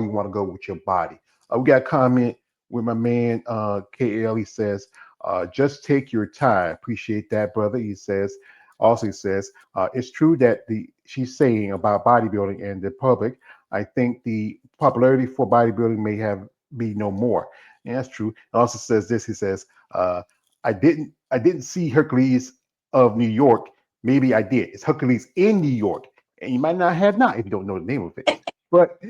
you want to go with your body. We got a comment with my man KL. He says, just take your time. Appreciate that, brother. He says, also he says, it's true that the she's saying about bodybuilding and the public. I think the popularity for bodybuilding may have be no more. And that's true. He also says this. He says, I didn't see Hercules of New York. Maybe I did. It's Hercules in New York, and you might not have not if you don't know the name of it. But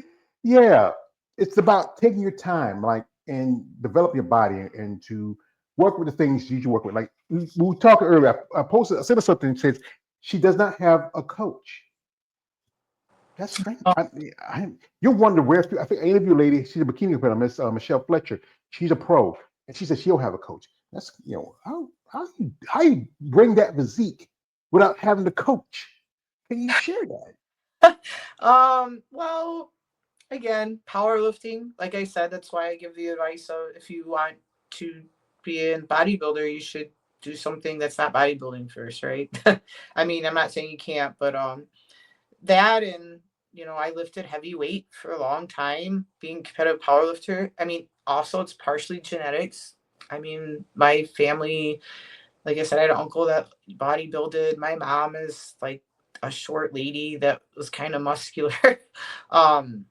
yeah, it's about taking your time, like, and develop your body and to work with the things you should work with. Like we were talking earlier, I said something that says she does not have a coach. That's strange. You'll wonder where. I think I interviewed a lady. She's a bikini competitor, Miss Michelle Fletcher. She's a pro, and she said she'll have a coach. That's how you bring that physique without having the coach? Can you share that? Well, again, powerlifting, like I said, that's why I give the advice of if you want to be a bodybuilder, you should do something that's not bodybuilding first, right? I mean, I'm not saying you can't, but that and I lifted heavy weight for a long time, being a competitive powerlifter. I mean, also it's partially genetics. I mean, my family, like I said, I had an uncle that bodybuilded. My mom is like a short lady that was kind of muscular. um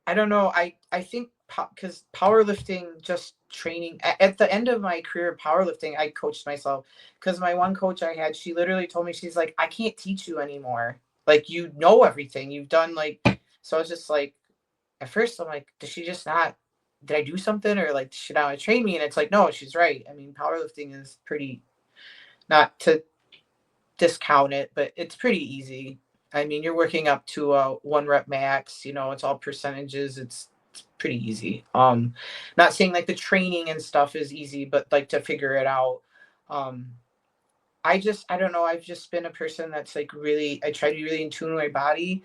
I don't know. I think because powerlifting, just training at the end of my career of powerlifting, I coached myself because my one coach I had, she literally told me, she's like, I can't teach you anymore. Like, you know everything you've done. Like, so I was just like, at first I'm like, does she just not? Did I do something, or like, should I train me? And it's like, no, she's right. I mean, powerlifting is pretty, not to discount it, but it's pretty easy. I mean, you're working up to a one rep max, it's all percentages. It's pretty easy. Not saying like the training and stuff is easy, but like to figure it out. Um, I don't know. I've just been a person that's like really, I try to be really in tune with my body.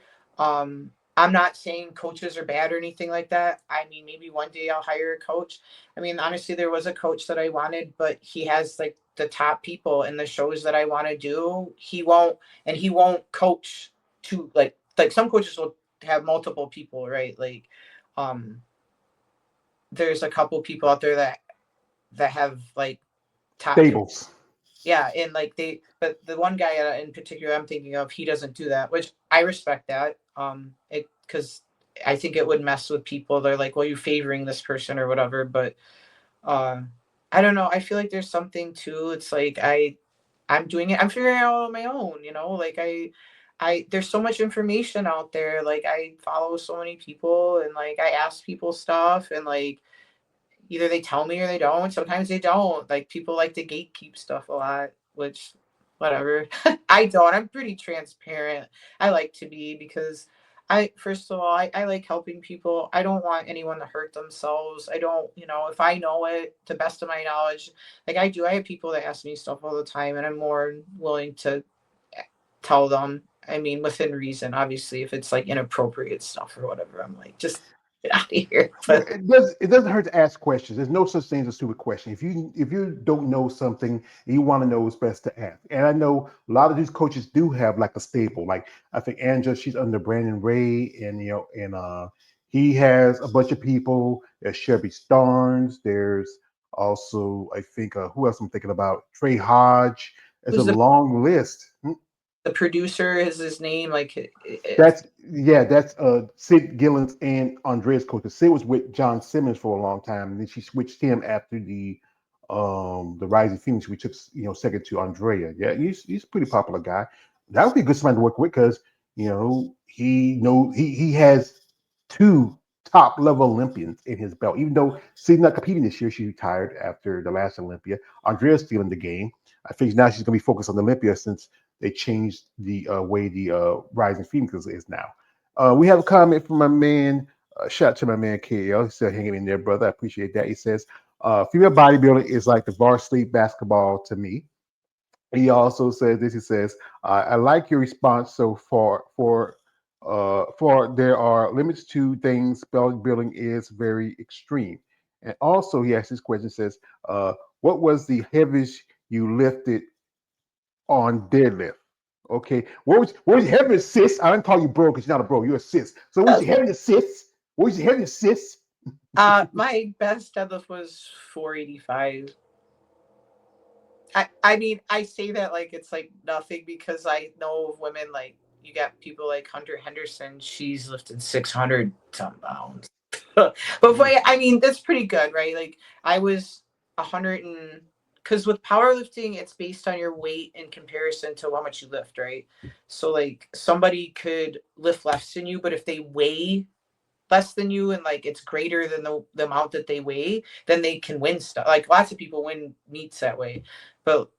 I'm not saying coaches are bad or anything like that. I mean, maybe one day I'll hire a coach. I mean, honestly, there was a coach that I wanted, but he has like the top people in the shows that I want to do. He won't coach to like some coaches will have multiple people, right? Like, um, there's a couple people out there that have like top people. Stables. Yeah, and like but the one guy in particular I'm thinking of, he doesn't do that, which I respect that. It because I think it would mess with people. They're like, well, you're favoring this person or whatever. But uh, I don't know. I feel like there's something too. It's like I'm doing it. I'm figuring it out on my own. Like there's so much information out there. Like, I follow so many people, and like I ask people stuff, and like either they tell me or they don't. Sometimes they don't. Like, people like to gatekeep stuff a lot, which whatever. I don't. I'm pretty transparent. I like to be, because first of all, I like helping people. I don't want anyone to hurt themselves. I don't, if I know it to best of my knowledge, like I do. I have people that ask me stuff all the time, and I'm more willing to tell them. I mean, within reason, obviously. If it's like inappropriate stuff or whatever, I'm like, just get out of here. Well, But it doesn't hurt to ask questions. There's no such thing as a stupid question. If you don't know something and you want to know, it's best to ask. And I know a lot of these coaches do have like a stable. Like I think Angela, she's under Brandon Ray, and he has a bunch of people. There's Shelby Starnes. There's also, I think, who else I'm thinking about? Trey Hodge. It's a who's the long list. the producer, is his name? Like, That's Sid Gillens and Andrea's coach. Sid was with John Simmons for a long time, and then she switched him after the Rising Phoenix. We took second to Andrea. Yeah, he's a pretty popular guy. That would be a good somebody to work with because he has two top level Olympians in his belt. Even though Sid's not competing this year, she retired after the last Olympia. Andrea's still in the game. I think now she's going to be focused on Olympia since they changed the way the Rising Phoenix is now. We have a comment from my man. Shout out to my man KL. He's still hanging in there, brother. I appreciate that. He says, female bodybuilding is like the varsity basketball to me. He also says this. He says, I like your response so far. For there are limits to things. Bodybuilding is very extreme. And also, he asks this question. Says, what was the heaviest you lifted on deadlift? Okay, what was your heaviest sis? I didn't call you bro because you're not a bro. You're a sis. So what's your heaviest sis? What was your heaviest, sis? My best deadlift was 485. I mean, I say that like it's like nothing because I know of women like you got people like Hunter Henderson. She's lifted 600 some pounds. But Mm. I mean, that's pretty good, right? Like I was 100 and because with powerlifting, it's based on your weight in comparison to how much you lift, right? So like somebody could lift less than you, but if they weigh less than you and like it's greater than the amount that they weigh, then they can win stuff. Like lots of people win meets that way. But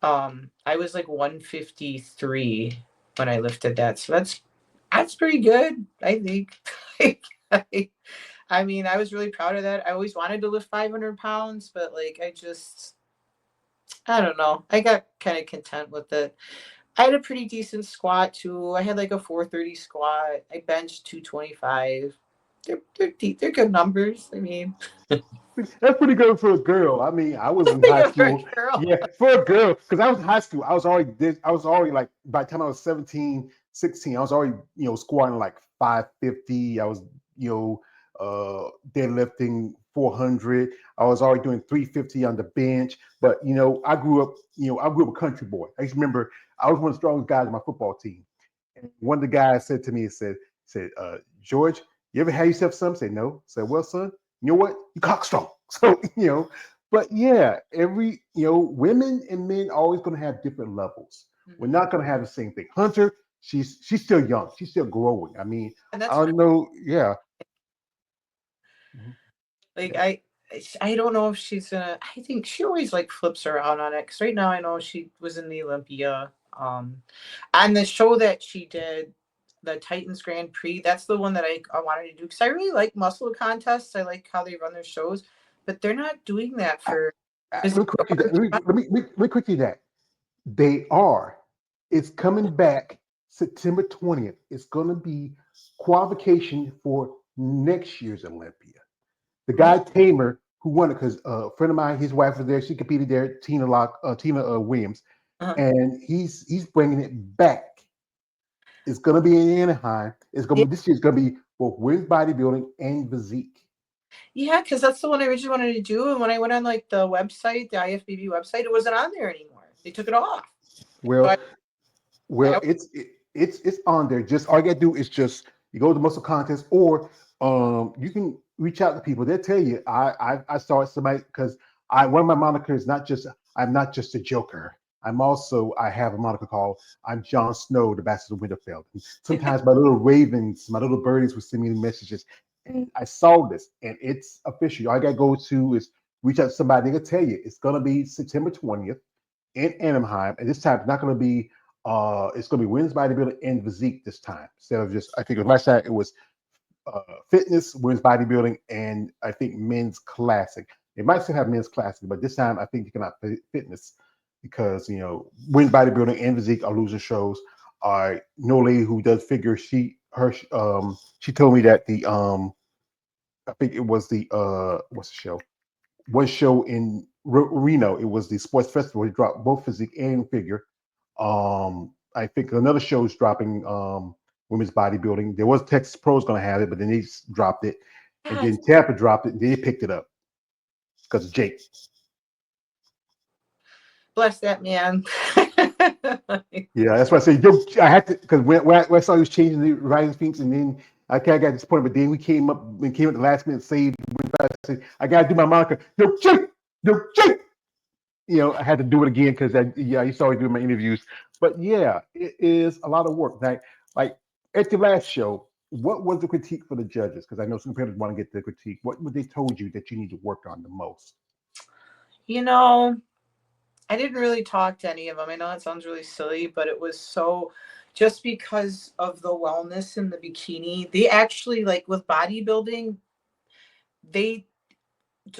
I was like 153 when I lifted that. So that's pretty good, I think. I, I mean, I was really proud of that. I always wanted to lift 500 pounds, but like I don't know. I got kind of content with it. I had a pretty decent squat too. I had like a 430 squat. I benched 225. They're good numbers. I mean, That's pretty good for a girl. I mean, I was in pretty high good for a school. girl. Yeah, for a girl, because I was in high school. I was already like, by the time I was 17, 16, I was already, squatting like 550. I was, deadlifting 400. I was already doing 350 on the bench. But, I grew up a country boy. I used to remember I was one of the strongest guys in my football team. And one of the guys said to me, George, you ever had yourself some? I said, no. I said, well, son, you know what? You cock strong. So, but yeah, women and men are always going to have different levels. We're Mhm. not going to have the same thing. Hunter, she's still young. She's still growing. I mean, And I that's don't know. Yeah. Mhm. like Yeah. I don't know if she's gonna. I think she always like flips around on it because right now I know she was in the Olympia. And the show that she did, the Titans Grand Prix. That's the one that I wanted to do because I really like muscle contests. I like how they run their shows, but they're not doing that for Let physique me quickly or that. Let me quickly that. They are. It's coming back September 20th. It's going to be qualification for next year's Olympia. The Mhm. guy Tamer who won it because a friend of mine, his wife was there. She competed there. Tina Williams, Uh-huh. and he's bringing it back. It's going to be in Anaheim. It's going Yeah, to This year's going to be both women's bodybuilding and physique. yeah, because that's the one I originally wanted to do. And when I went on like the website, the IFBB website, it wasn't on there anymore. They took it off. So Well, I Well, it's on there. Just all you gotta do is just you go to muscle contest, or you can reach out to people. They'll tell you. I started somebody because I one of my monikers not just I'm not just a joker. I have a moniker called I'm Jon Snow, the Bastard of Winterfell. And sometimes my little ravens, my little birdies will send me messages, and I saw this, and it's official. All I gotta go to is reach out to somebody. They'll tell you it's gonna be September 20th in Anaheim, and this time it's not gonna be it's going to be women's bodybuilding and physique this time instead of just. I think it was last time it was fitness, women's bodybuilding, and I think men's classic. They might still have men's classic, but this time I think you cannot fitness because women's bodybuilding and physique are loser shows. I know a lady who does figure. She told me that the I think it was the what's the show? One show in Reno. It was the sports festival. He dropped both physique and figure. I think another show is dropping women's bodybuilding. There was Texas Pros going to have it, but then they just dropped it, and God, then Tampa dropped it, and they picked it up because of Jake. bless that man. Yeah, that's why I said yo. I had to because when I saw he was changing the writing schemes, and then I kind of got disappointed. But then we came at the last minute, saved. I said I got to do my moniker. Yo Jake. I had to do it again because I used to always do my interviews. But yeah, it is a lot of work. Like at the last show, what was the critique for the judges? Because I know some competitors want to get the critique. What would they told you that you need to work on the most? you know, I didn't really talk to any of them. I know it sounds really silly, but it was so just because of the wellness in the bikini. They actually like with bodybuilding, they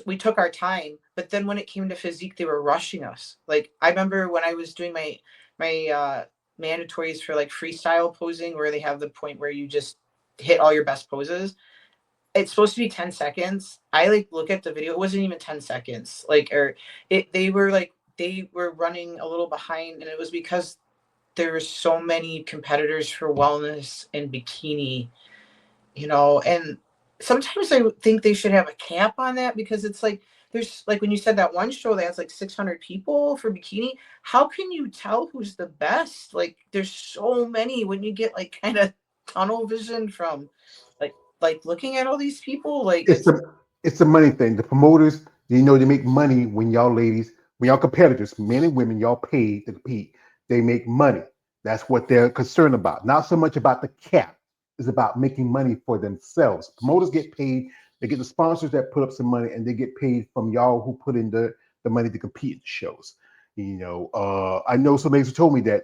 we took our time, but then when it came to physique, they were rushing us. Like I remember when I was doing my mandatories for like freestyle posing, where they have the point where you just hit all your best poses. It's supposed to be 10 seconds. I like look at the video, it wasn't even 10 seconds. Like or it they were running a little behind, and it was because there were so many competitors for wellness and bikini, and sometimes I think they should have a cap on that, because it's like there's like when you said that one show that has like 600 people for bikini, how can you tell who's the best? Like there's so many when you get like kind of tunnel vision from like looking at all these people, like It's the money thing. The promoters, they make money when y'all ladies, when y'all competitors, men and women, y'all pay to compete. They make money. That's what they're concerned about. Not so much about the cap. It's about making money for themselves. Promoters get paid. They get the sponsors that put up some money, and they get paid from y'all who put in the money to compete in the shows. I know some ladies who told me that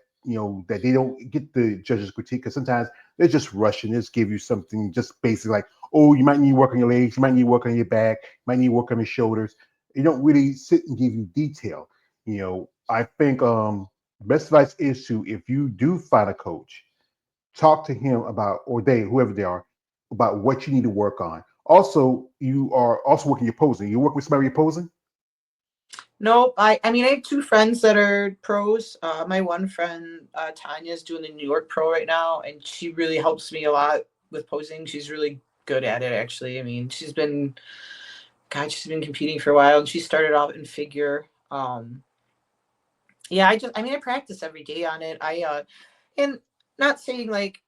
that they don't get the judges' critique because sometimes they're just rushing. They just give you something just basic like, oh, you might need to work on your legs, you might need to work on your back, you might need to work on your shoulders. They don't really sit and give you detail. I think best advice is to, if you do find a coach, talk to him about, or they, whoever they are, about what you need to work on. Also, you are also working your posing. You work with somebody you're posing? no, I mean I have two friends that are pros. My one friend Tanya is doing the New York Pro right now, and she really helps me a lot with posing. She's really good at it, actually. I mean, she's been competing for a while, and she started out in figure. Yeah, I mean I practice every day on it. And not saying like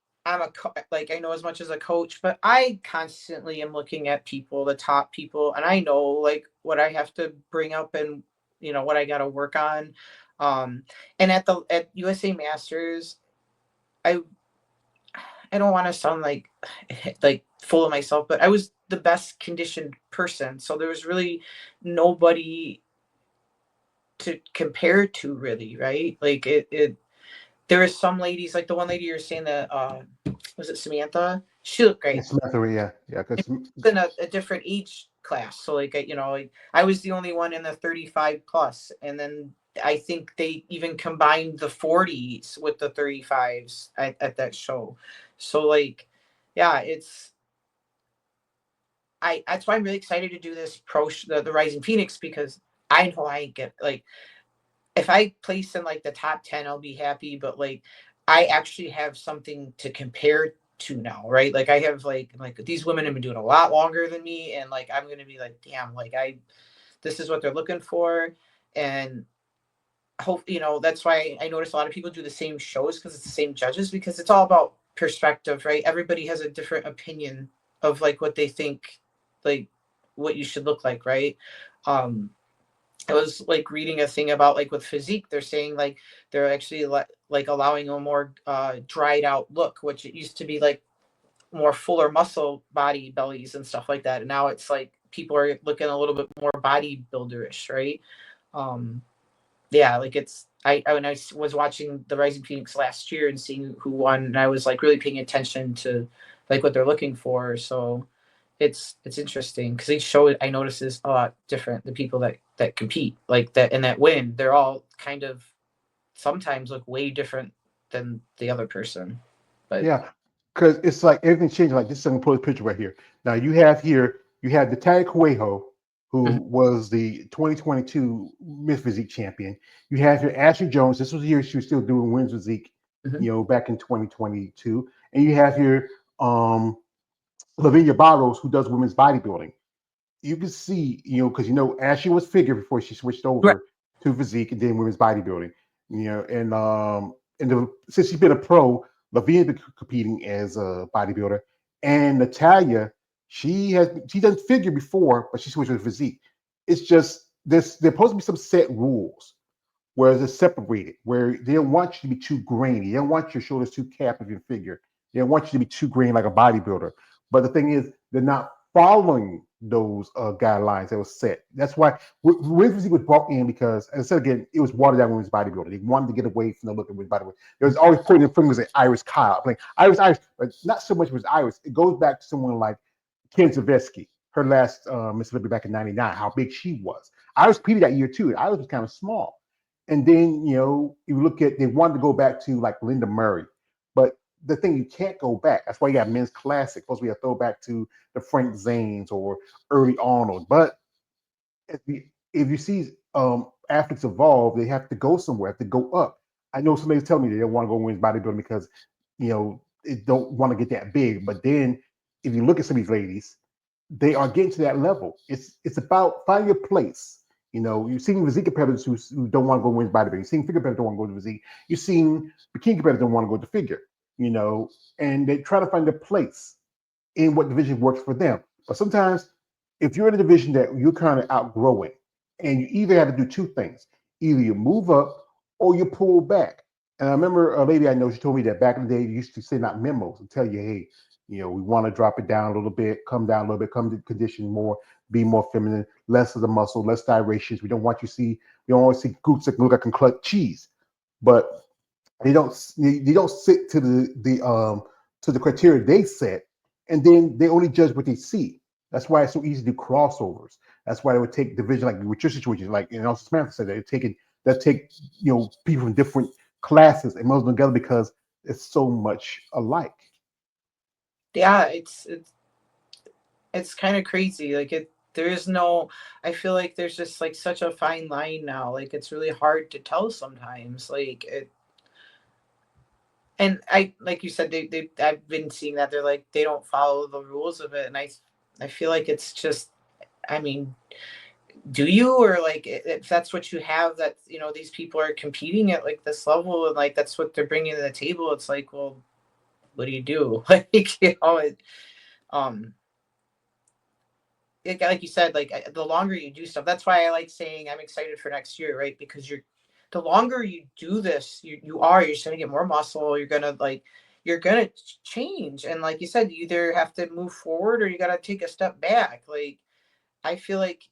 like I know as much as a coach, but I constantly am looking at people, the top people, and I know like what I have to bring up, and what I got to work on. Um, and at USA Masters, I I don't want to sound like like full of myself, but I was the best conditioned person, so there was really nobody to compare to, really, right? Like it there was some ladies, like the one lady you're saying that was it Samantha? She looked great. Yes, Samantha, yeah, yeah, because In a different age class. So like like, I was the only one in the 35 plus, and then I think they even combined the 40s with the 35s at that show. So like, yeah, I that's why I'm really excited to do this the Rising Phoenix, because I know I get like, if I place in like the top 10, I'll be happy. But like, I actually have something to compare to now, right? Like I have like these women have been doing a lot longer than me, and like I'm gonna be like, damn, like this is what they're looking for, and hope that's why I notice a lot of people do the same shows because it's the same judges, because it's all about perspective, right? Everybody has a different opinion of like what they think, like what you should look like, right? Um, I was like reading a thing about like with physique, they're saying like they're actually like allowing a more dried out look, which it used to be like more fuller muscle body bellies and stuff like that. And now it's like people are looking a little bit more bodybuilderish, right? Um, yeah, like when I was watching the Rising Phoenix last year and seeing who won, and I was like really paying attention to like what they're looking for. So it's interesting because each show I notice is a lot different. The people that compete like that and that win, they're all kind of sometimes look way different than the other person. But yeah, because it's like everything changed. Like this, I'm gonna put a picture right here. Now you have Natalia Cuejo, who mhm, was the 2022 Miss Physique champion. You have here Ashley Jones. This was the year she was still doing women's physique, mhm. back in 2022. And you have here Lavinia Barros, who does women's bodybuilding. You can see, because Ashley was figure before she switched Right. over to physique and then women's bodybuilding. Since she's been a pro, Lavinia's been competing as a bodybuilder, and Natalia, she done figure before, but she switched to physique. It's just there's supposed to be some set rules whereas it's separated, where they don't want you to be too grainy. They don't want your shoulders too capped of your figure. They don't want you to be too grainy like a bodybuilder. But the thing is, they're not following those guidelines that was set. That's why women's physique was brought in because, as I said again, it was watered down women's bodybuilding. They wanted to get away from the look of women's bodybuilding. There was always pointing fingers at Iris Kyle, like Iris, but not so much was Iris. It goes back to someone like Ken Zavetsky, her last Miss Olympia back in '99, how big she was. Iris competed that year too. Iris was kind of small. And then, you look at, they wanted to go back to like Linda Murray. But the thing, you can't go back. That's why you got men's classic. Supposed to be a throwback to the Frank Zanes or early Arnold. But if you see athletes evolve, they have to go somewhere, have to go up. I know somebody's telling me they don't want to go women's bodybuilding because, they don't want to get that big. But then if you look at some of these ladies, they are getting to that level. It's about finding your place. You know, you've seen physique competitors who don't want to go win bodybuilding. You've seen figure competitors don't want to go to physique. You've seen bikini competitors don't want to go to figure. You know, and they try to find their place in what division works for them. But sometimes, if you're in a division that you're kind of outgrowing, and you either have to do two things: either you move up or you pull back. And I remember a lady I know, she told me that back in the day, you used to send out memos and tell you, hey, you know, we want to drop it down a little bit, come down a little bit, come to condition more, be more feminine, less of the muscle, less gyrations. We don't want you to see, we don't want to see glutes that look like a cluck cheese. But they don't sit to the criteria they set, and then they only judge what they see. That's why it's so easy to do crossovers. That's why they would take division like with your situation, like also Samantha said, that take people from different classes and merge them together because it's so much alike. Yeah, it's kind of crazy. Like there is no. I feel like there's just like such a fine line now. Like it's really hard to tell sometimes. Like it, and I like you said, they I've been seeing that they're like they don't follow the rules of it, and I feel like it's just. I mean, do you or like if that's what you have that these people are competing at like this level and like that's what they're bringing to the table, it's like, well, what do you do? Like um like you said, like the longer you do stuff, that's why I like saying I'm excited for next year, right? Because the longer you do this, you're just gonna get more muscle, you're gonna change, and like you said, you either have to move forward or you gotta take a step back. Like I feel like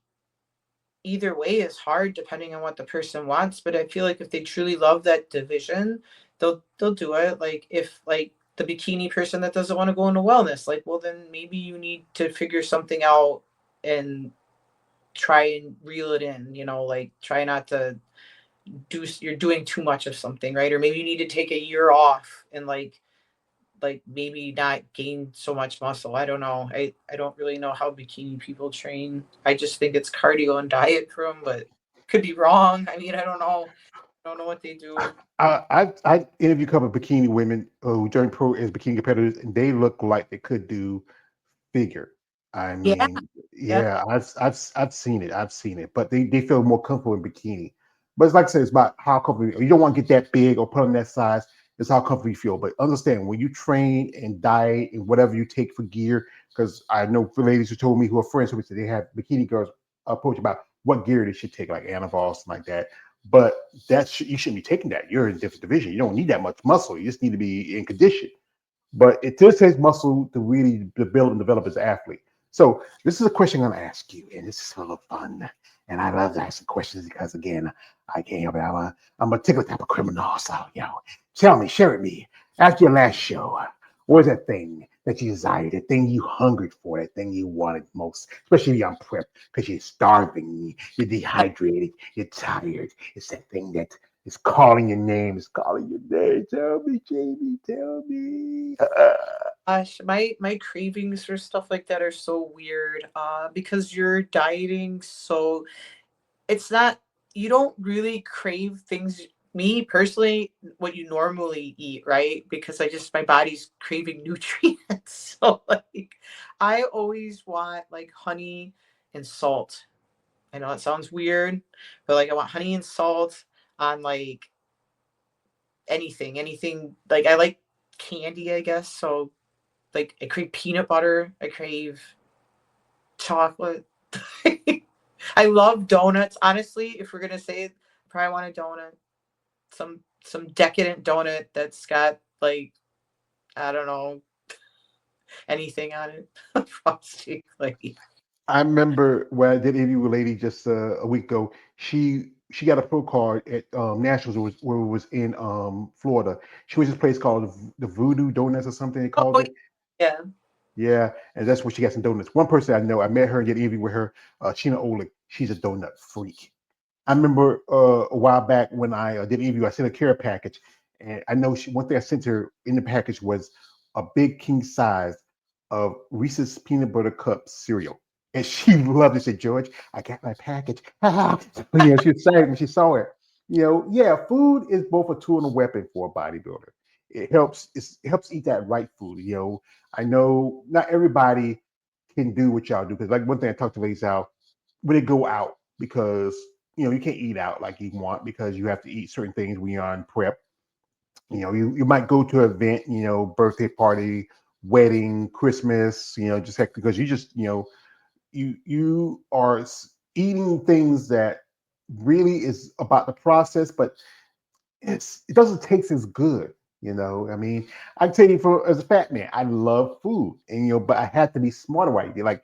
either way is hard depending on what the person wants, but I feel like if they truly love that division, they'll do it. Like if like the bikini person that doesn't want to go into wellness, like, well, then maybe you need to figure something out and try and reel it in, like try not to you're doing too much of something, right? Or maybe you need to take a year off and like maybe not gain so much muscle. I don't know. I don't really know how bikini people train. I just think it's cardio and diet for them, but could be wrong. I mean, I don't know. I don't know what they do. I interviewed a couple of bikini women who joined pro as bikini competitors, and they look like they could do figure. I Yeah, mean, yeah. yeah, I've seen it. I've seen it, but they feel more comfortable in bikini. But it's like I said, it's about how comfortable you don't want to get that big or put on that size. It's how comfortable you feel. But understand when you train and diet and whatever you take for gear, because I know for ladies who told me who are friends who said they have bikini girls approach about what gear they should take, like anabol, something like that. But you shouldn't be taking that. You're in a different division. You don't need that much muscle. You just need to be in condition. But it just takes muscle to really to build and develop as an athlete. So this is a question I'm going to ask you, and this is a little fun. And I love asking questions because, again, I can't help it. I'm a particular type of criminal. So, tell me, share with me. After your last show, what was that thing that you desired, that thing you hungered for, that thing you wanted most, especially on prep, because you're starving, you're dehydrated, you're tired. It's that thing that is calling your name, is calling your name. Tell me, Jamie, tell me. Gosh, my cravings for stuff like that are so weird. Because you're dieting, so it's not you don't really crave things. Me personally, what you normally eat, right? Because my body's craving nutrients. So like I always want like honey and salt. I know it sounds weird, but like I want honey and salt on like anything. Like I like candy, I guess. So like I crave peanut butter, I crave chocolate. I love donuts. Honestly, if we're gonna say it, I probably want a donut. Some decadent donut that's got like I don't know anything on it. Frosting, like I remember when I did interview with a lady just a week ago. She got a pro card at Nationals where it was in Florida. She was this place called the Voodoo Donuts or something they called oh it. yeah. Yeah, and that's where she got some donuts. One person I know, I met her and did an interview with her, Sheena Olick. She's a donut freak. I remember a while back when I did an interview, I sent a care package, and I know one thing I sent her in the package was a big king size of Reese's peanut butter cup cereal, and she loved it. She said, "George, I got my package." She was excited when she saw it. Yeah, food is both a tool and a weapon for a bodybuilder. It helps. It helps eat that right food. I know not everybody can do what y'all do. Because like one thing I talked to ladies out when they go out, because you can't eat out like you want because you have to eat certain things when you're on prep. You might go to an event, birthday party, wedding, Christmas, just heck because you just you are eating things that really is about the process, but it doesn't taste as good. I mean, I tell you, for as a fat man, I love food, and but I had to be smarter while I eat. Like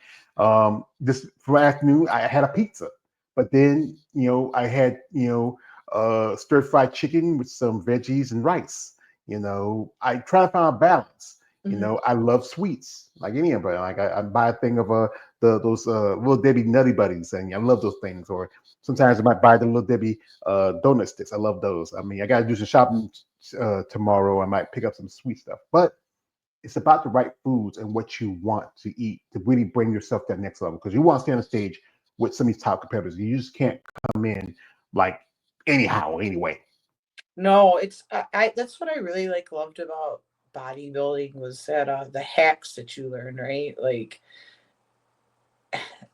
this for afternoon, I had a pizza, but then I had stir fried chicken with some veggies and rice. I try to find a balance. Mhm. I love sweets like anybody. Like I buy a thing of those little Debbie Nutty Buddies, and I love those things. Or sometimes I might buy the little Debbie donut sticks. I love those. I mean, I got to do some shopping tomorrow. I might pick up some sweet stuff, but it's about the right foods and what you want to eat to really bring yourself to that next level. Because you want to stay on the stage with some of these top competitors. You just can't come in like anyhow, anyway. No, it's that's what I really like loved about bodybuilding was that the hacks that you learn, right? Like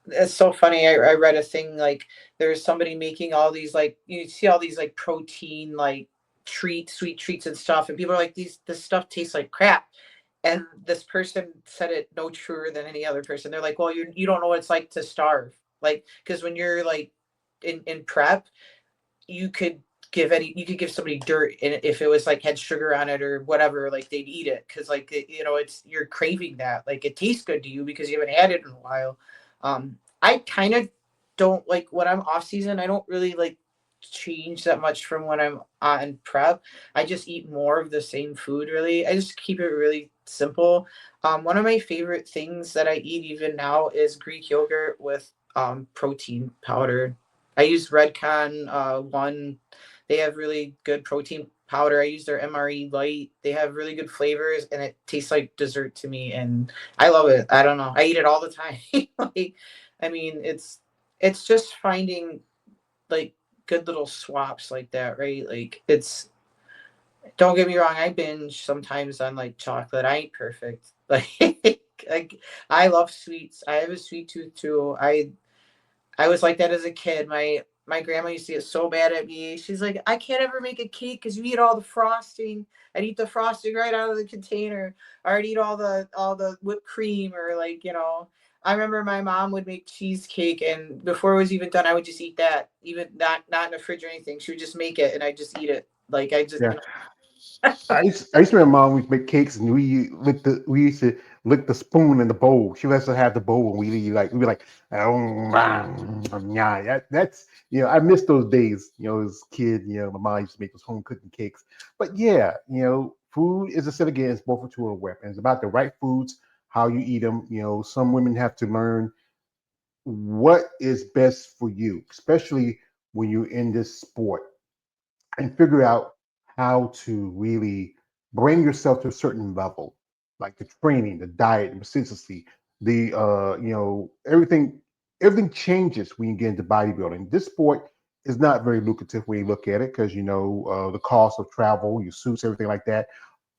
it's so funny. I read a thing like there's somebody making all these like you see all these like protein like sweet treats and stuff, and people are like this stuff tastes like crap. And this person said it no truer than any other person. They're like, well, you don't know what it's like to starve, like because when you're like in prep, you could you could give somebody dirt and if it was like had sugar on it or whatever, like they'd eat it because like it's you're craving that, like it tastes good to you because you haven't had it in a while. I kind of don't like when I'm off season, I don't really like change that much from when I'm on prep. I just eat more of the same food, really. I just keep it really simple. One of my favorite things that I eat even now is Greek yogurt with protein powder. I use Redcon one. They have really good protein powder. I use their MRE light. They have really good flavors and it tastes like dessert to me and I love it. I don't know. I eat it all the time. Like I mean, it's just finding like good little swaps like that, right? Like it's don't get me wrong, I binge sometimes on like chocolate. I ain't perfect. Like I love sweets. I have a sweet tooth too. I was like that as a kid. My grandma used to get so mad at me. She's like, I can't ever make a cake because you eat all the frosting. I'd eat the frosting right out of the container. Or I'd eat all the whipped cream or like, I remember my mom would make cheesecake and before it was even done, I would just eat that. Even not in the fridge or anything. She would just make it and I just eat it. Like I just, Yeah. I used to remember mom would make cakes and we used to lick the spoon in the bowl. She lets us have the bowl and we'd be like oh, yeah, that's I miss those days, as a kid, my mom used to make those home cooking cakes. But yeah, food is a set again, it's both a tool and a weapon. It's about the right foods, how you eat them. Some women have to learn what is best for you, especially when you're in this sport and figure out how to really bring yourself to a certain level, like the training, the diet, the consistency, the everything changes when you get into bodybuilding. This sport is not very lucrative when you look at it because the cost of travel, your suits, everything like that.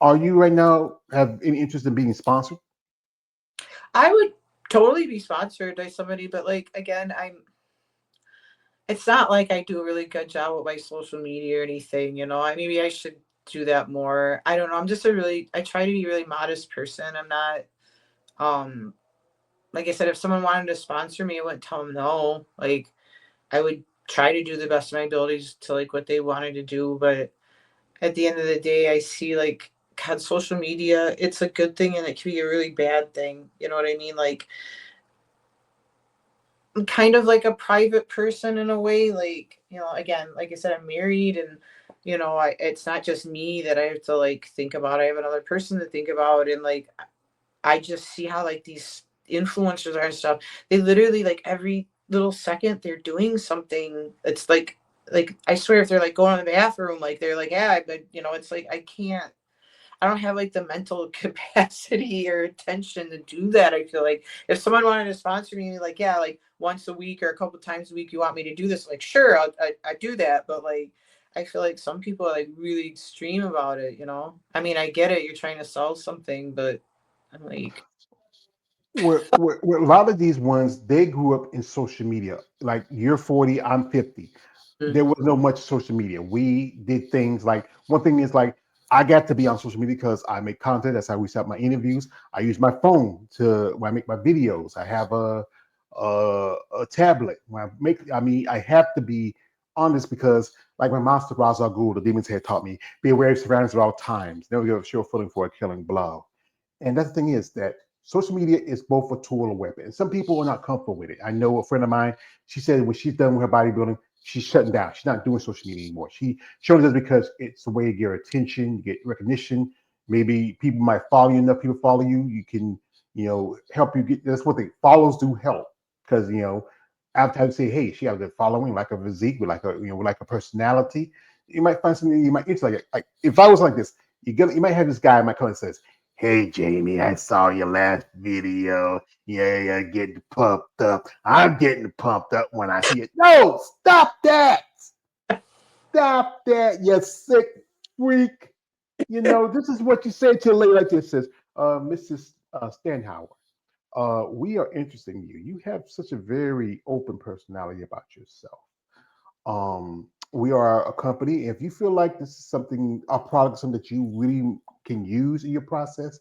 Are you right now have any interest in being sponsored? I would totally be sponsored by somebody, but like again, it's not like I do a really good job with my social media or anything. Maybe I should do that more. I don't know. I'm just I try to be a really modest person. I'm not, um, like I said, if someone wanted to sponsor me, I wouldn't tell them no. Like, I would try to do the best of my abilities to like what they wanted to do. But at the end of the day, I see like, God, social media, it's a good thing and it can be a really bad thing. You know what I mean? Like, I'm kind of like a private person in a way. Like, again, like I said, I'm married and, it's not just me that I have to like think about. I have another person to think about. And like, I just see how like these influencers are and stuff. They literally like every little second they're doing something. It's like I swear if they're like going to the bathroom, like they're like, yeah, but it's like I don't have like the mental capacity or attention to do that. I feel like if someone wanted to sponsor me, like, yeah, like once a week or a couple times a week, you want me to do this, like, sure, I do that. But like, I feel like some people are like really extreme about it. I mean, I get it. You're trying to sell something, but I'm like, where a lot of these ones, they grew up in social media. Like you're 40, I'm 50. There Mhm. was no much social media. We did things like one thing is like I got to be on social media because I make content. That's how we set my interviews. I use my phone to when I make my videos. I have a tablet. When I make, I mean, I have to be on this because, like my master Ra's al Ghul, the demons had taught me, be aware of surroundings at all times. Never give a sure footing for a killing blow. And that's the thing is that social media is both a tool and a weapon. And some people are not comfortable with it. I know a friend of mine, she said when she's done with her bodybuilding, she's shutting down. She's not doing social media anymore. She only does it because it's a way to get attention, you get recognition. Maybe people might follow you, enough people follow you. You can, help you get, that's what they follows do help. Because, after I say, hey, she got a good following, like a physique, with like a, like a personality. You might find something you might interest. Like if I was like this, you might have this guy might come and says, "Hey Jamie, I saw your last video. Yeah, yeah, getting pumped up. I'm getting pumped up when I see it." No, stop that! Stop that, you sick freak. This is what you say to a lady like this says, Mrs. Steinhauer. We are interested in you. You have such a very open personality about yourself. We are a company. If you feel like this is something, a product, something that you really can use in your process,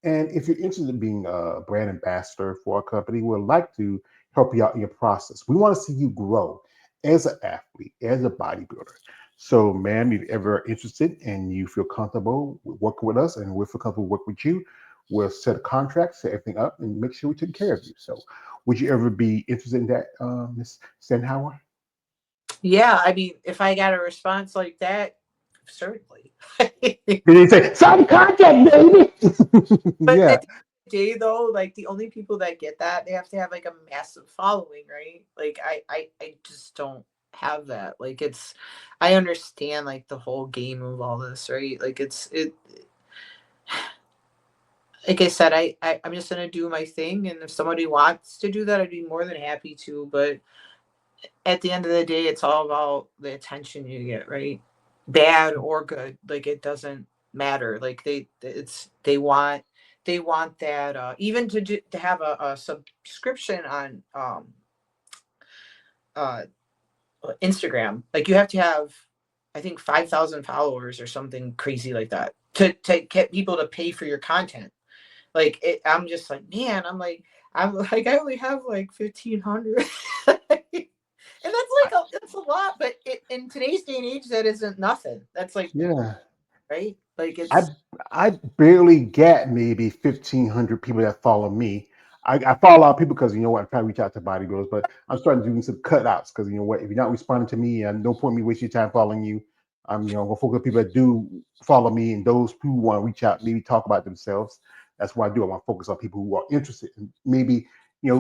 and if you're interested in being a brand ambassador for a company, we'd like to help you out in your process. We want to see you grow as an athlete, as a bodybuilder. So, ma'am, if you're ever interested and you feel comfortable working with us and we feel comfortable working with you, we'll set a contract, set everything up, and make sure we take care of you. So, would you ever be interested in that, Ms. Stenhauer? Yeah, I mean, if I got a response like that, certainly. Did they say, sign the contract, baby? But Yeah. at the end of the day, though, like the only people that get that, they have to have like a massive following, right? Like I just don't have that. Like I understand like the whole game of all this, right? Like like I said, I'm just gonna do my thing, and if somebody wants to do that, I'd be more than happy to. But at the end of the day, it's all about the attention you get, right? Bad or good, like it doesn't matter. Like they want that even to have a subscription on uh Instagram. Like you have to have, I think, 5,000 followers or something crazy like that to get people to pay for your content. Like I'm just like, man, I'm like I only have like 1,500. And that's a lot, but in today's day and age, that isn't nothing. That's like, Yeah. right? Like I I barely get maybe 1,500 people that follow me. I follow a lot of people because you know what, I'm trying to reach out to bodybuilders, but I'm starting to do some cutouts because you know what, if you're not responding to me, and no point me wasting your time following you. I'm gonna focus on people that do follow me and those who want to reach out, maybe talk about themselves. That's what I do. I want to focus on people who are interested in maybe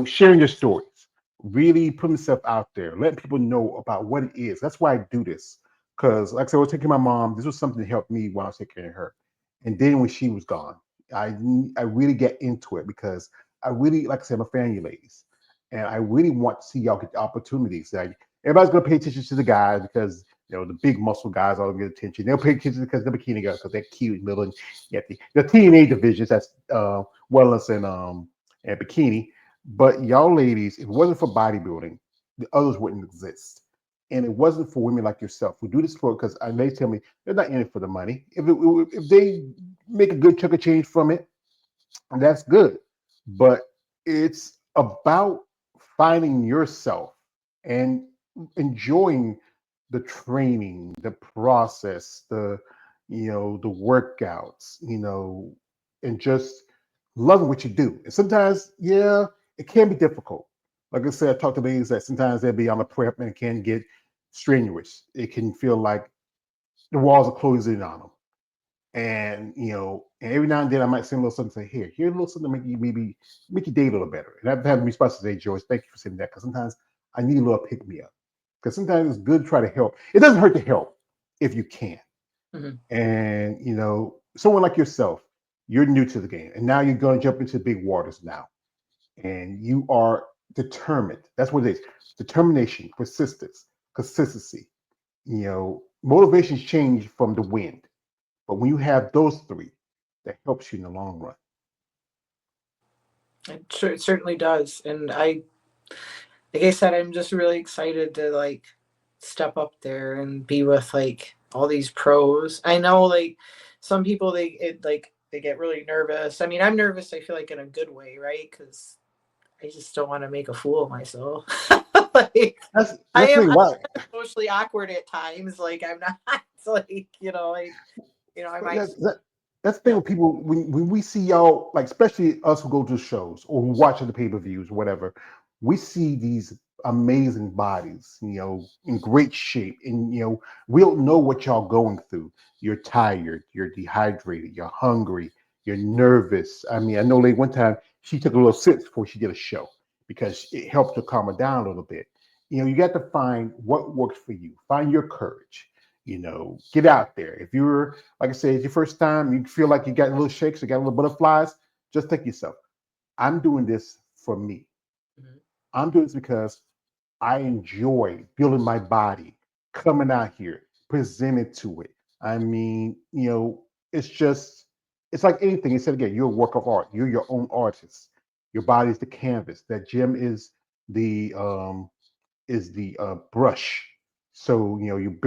sharing their stories, really putting themselves out there, letting people know about what it is. That's why I do this. Because, like I said, I was taking my mom. This was something that helped me while I was taking care of her. And then when she was gone, I I really get into it because I really, like I said, I'm a fan of you ladies, and I really want to see y'all get the opportunities. Like everybody's gonna pay attention to the guys because the big muscle guys all get attention. They'll pay attention because the bikini girls because they're cute and little. And you have the teenage divisions that's wellness and bikini. But y'all ladies, if it wasn't for bodybuilding, the others wouldn't exist. And it wasn't for women like yourself who do this for because they tell me they're not in it for the money. If they make a good chunk of change from it, that's good. But it's about finding yourself and enjoying the training, the process, the workouts, and just loving what you do. And sometimes, yeah, it can be difficult. Like I said, I talked to ladies that sometimes they'll be on the prep and it can get strenuous. It can feel like the walls are closing in on them. And every now and then I might send a little something, say, here's a little something to make you maybe make your day a little better. And I've had a response to say, George, thank you for saying that. Because sometimes I need a little pick me up. Because sometimes it's good to try to help. It doesn't hurt to help if you can. Mhm. And someone like yourself, you're new to the game. And now you're gonna jump into big waters now. And you are determined. That's what it is. Determination, persistence, consistency. Motivations change from the wind. But when you have those three, that helps you in the long run. It certainly does. And like I said, I'm just really excited to like step up there and be with like all these pros. I know like some people they get really nervous. I mean, I'm nervous. I feel like in a good way, right? Because I just don't want to make a fool of myself. Like That's the thing, I'm right? socially awkward at times. Like I'm not like I But might that's the you thing know with people when we see y'all, like especially us who go to shows or who watch the pay-per-views or whatever, we see these amazing bodies, in great shape. And we don't know what y'all going through. You're tired, you're dehydrated, you're hungry, you're nervous. I mean, I know like one time she took a little sip before she did a show because it helped her calm her down a little bit. You got to find what works for you. Find your courage. Get out there. If you're, like I said, it's your first time, you feel like you got a little shakes, you got a little butterflies, just think yourself, I'm doing this for me. Mhm. I'm doing this because I enjoy building my body, coming out here, presenting to it. I mean, it's like anything. You said again, you're a work of art. You're your own artist. Your body is the canvas. That gym the brush. So you build